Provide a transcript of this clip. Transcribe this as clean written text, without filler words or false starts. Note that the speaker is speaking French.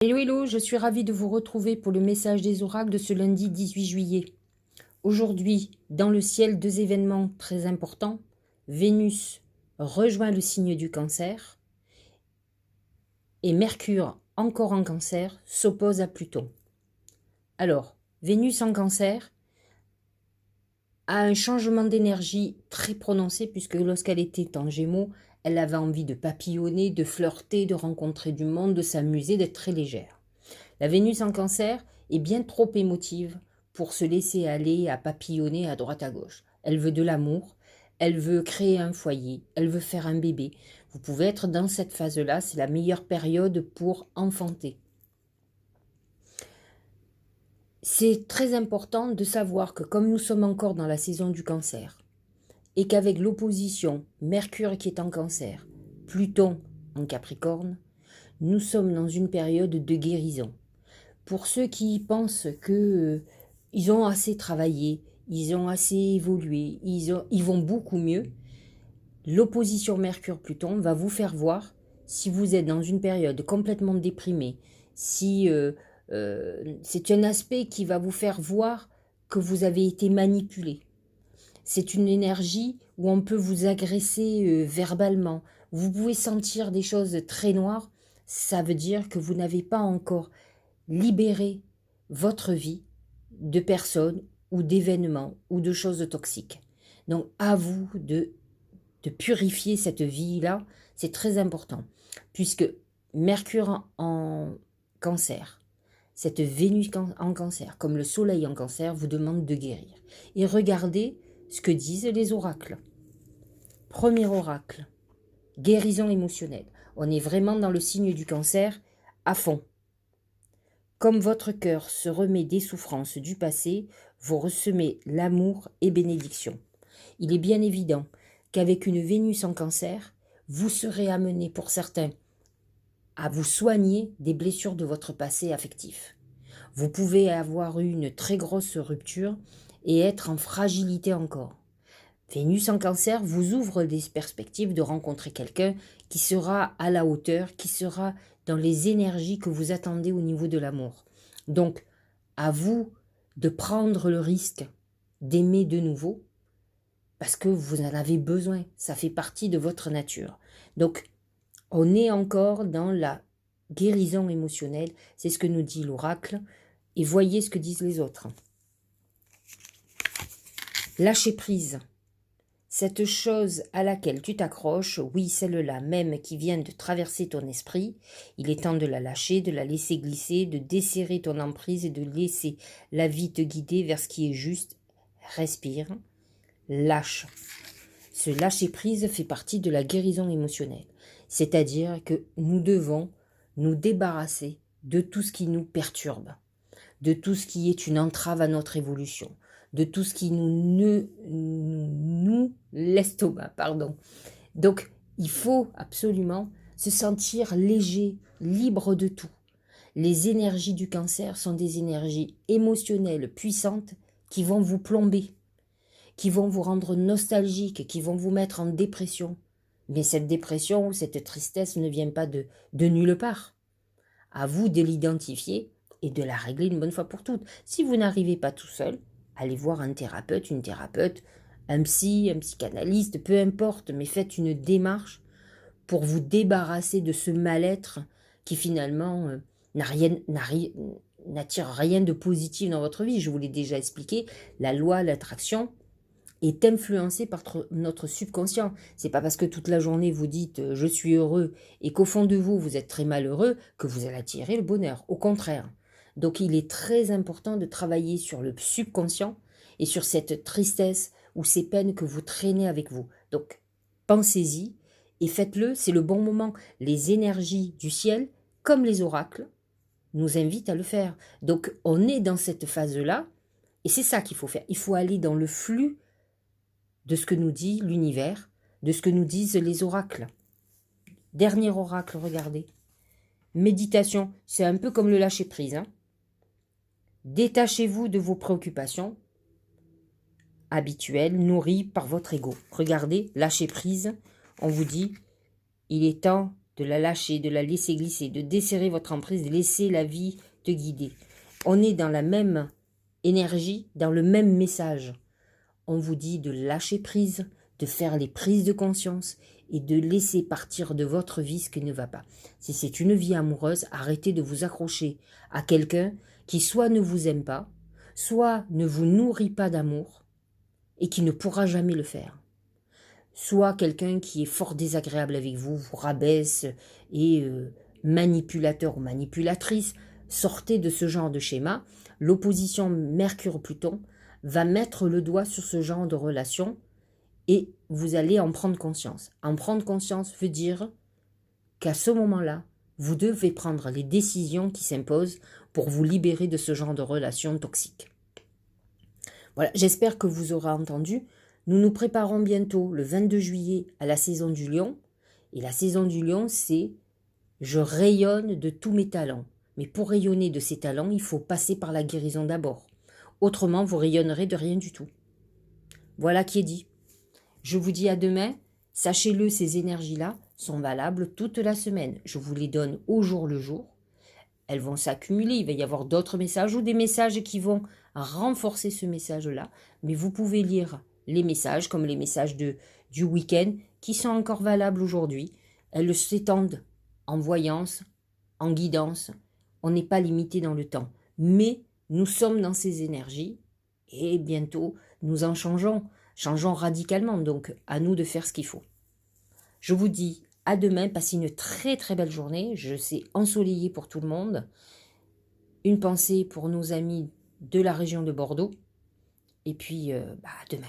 Hello, hello, je suis ravie de vous retrouver pour le message des oracles de ce lundi 18 juillet. Aujourd'hui, dans le ciel, deux événements très importants. Vénus rejoint le signe du Cancer et Mercure, encore en Cancer, s'oppose à Pluton. Alors, Vénus en Cancer a un changement d'énergie très prononcé puisque lorsqu'elle était en Gémeaux, elle avait envie de papillonner, de flirter, de rencontrer du monde, de s'amuser, d'être très légère. La Vénus en Cancer est bien trop émotive pour se laisser aller à papillonner à droite à gauche. Elle veut de l'amour, elle veut créer un foyer, elle veut faire un bébé. Vous pouvez être dans cette phase-là, c'est la meilleure période pour enfanter. C'est très important de savoir que comme nous sommes encore dans la saison du Cancer, et qu'avec l'opposition Mercure qui est en Cancer, Pluton en Capricorne, nous sommes dans une période de guérison. Pour ceux qui pensent que ils ont assez travaillé, ils ont assez évolué, ils vont beaucoup mieux, l'opposition Mercure-Pluton va vous faire voir si vous êtes dans une période complètement déprimée, si c'est un aspect qui va vous faire voir que vous avez été manipulé. C'est une énergie où on peut vous agresser verbalement. Vous pouvez sentir des choses très noires. Ça veut dire que vous n'avez pas encore libéré votre vie de personnes ou d'événements ou de choses toxiques. Donc à vous de purifier cette vie-là, c'est très important. Puisque Mercure en Cancer, cette Vénus en Cancer, comme le Soleil en Cancer, vous demande de guérir. Et regardez ce que disent les oracles. Premier oracle, guérison émotionnelle. On est vraiment dans le signe du Cancer à fond. Comme votre cœur se remet des souffrances du passé, vous ressemez l'amour et bénédiction. Il est bien évident qu'avec une Vénus en Cancer, vous serez amené pour certains à vous soigner des blessures de votre passé affectif. Vous pouvez avoir eu une très grosse rupture et être en fragilité encore. Vénus en Cancer vous ouvre des perspectives de rencontrer quelqu'un qui sera à la hauteur, qui sera dans les énergies que vous attendez au niveau de l'amour. Donc, à vous de prendre le risque d'aimer de nouveau, parce que vous en avez besoin, ça fait partie de votre nature. Donc, on est encore dans la guérison émotionnelle, c'est ce que nous dit l'oracle, et voyez ce que disent les autres. Lâcher prise. Cette chose à laquelle tu t'accroches, oui, celle-là même qui vient de traverser ton esprit, il est temps de la lâcher, de la laisser glisser, de desserrer ton emprise et de laisser la vie te guider vers ce qui est juste. Respire, lâche. Ce lâcher-prise fait partie de la guérison émotionnelle. C'est-à-dire que nous devons nous débarrasser de tout ce qui nous perturbe, de tout ce qui est une entrave à notre évolution, de tout ce qui nous l'estomac, pardon. Donc, il faut absolument se sentir léger, libre de tout. Les énergies du Cancer sont des énergies émotionnelles puissantes qui vont vous plomber, qui vont vous rendre nostalgique, qui vont vous mettre en dépression. Mais cette dépression ou cette tristesse ne vient pas de nulle part. À vous de l'identifier et de la régler une bonne fois pour toutes. Si vous n'arrivez pas tout seul, allez voir un thérapeute, une thérapeute, un psy, un psychanalyste, peu importe, mais faites une démarche pour vous débarrasser de ce mal-être qui finalement n'attire rien de positif dans votre vie. Je vous l'ai déjà expliqué, la loi de l'attraction est influencée par notre subconscient. C'est pas parce que toute la journée vous dites je suis heureux et qu'au fond de vous vous êtes très malheureux que vous allez attirer le bonheur. Au contraire. Donc il est très important de travailler sur le subconscient et sur cette tristesse ou ces peines que vous traînez avec vous. Donc pensez-y et faites-le, c'est le bon moment. Les énergies du ciel, comme les oracles, nous invitent à le faire. Donc on est dans cette phase-là et c'est ça qu'il faut faire. Il faut aller dans le flux de ce que nous dit l'univers, de ce que nous disent les oracles. Dernier oracle, regardez. Méditation, c'est un peu comme le lâcher-prise. Détachez-vous de vos préoccupations habituelles, nourries par votre ego. Regardez, lâcher prise, on vous dit, il est temps de la lâcher, de la laisser glisser, de desserrer votre emprise, de laisser la vie te guider. On est dans la même énergie, dans le même message. On vous dit de lâcher prise, de faire les prises de conscience et de laisser partir de votre vie ce qui ne va pas. Si c'est une vie amoureuse, arrêtez de vous accrocher à quelqu'un qui soit ne vous aime pas, soit ne vous nourrit pas d'amour et qui ne pourra jamais le faire. Soit quelqu'un qui est fort désagréable avec vous, vous rabaisse et manipulateur ou manipulatrice. Sortez de ce genre de schéma. L'opposition Mercure-Pluton va mettre le doigt sur ce genre de relation et vous allez en prendre conscience. En prendre conscience veut dire qu'à ce moment-là, vous devez prendre les décisions qui s'imposent pour vous libérer de ce genre de relation toxique. Voilà, j'espère que vous aurez entendu. Nous nous préparons bientôt, le 22 juillet, à la saison du lion. Et la saison du lion, c'est « je rayonne de tous mes talents ». Mais pour rayonner de ces talents, il faut passer par la guérison d'abord. Autrement, vous rayonnerez de rien du tout. Voilà qui est dit. Je vous dis à demain. Sachez-le, ces énergies-là sont valables toute la semaine. Je vous les donne au jour le jour. Elles vont s'accumuler. Il va y avoir d'autres messages ou des messages qui vont renforcer ce message-là. Mais vous pouvez lire les messages comme les messages du week-end qui sont encore valables aujourd'hui. Elles s'étendent en voyance, en guidance. On n'est pas limité dans le temps. Mais nous sommes dans ces énergies et bientôt nous en changeons radicalement. Donc à nous de faire ce qu'il faut. Je vous dis à demain, passez une très très belle journée. Je sais ensoleillé pour tout le monde. Une pensée pour nos amis de la région de Bordeaux. Et puis à demain.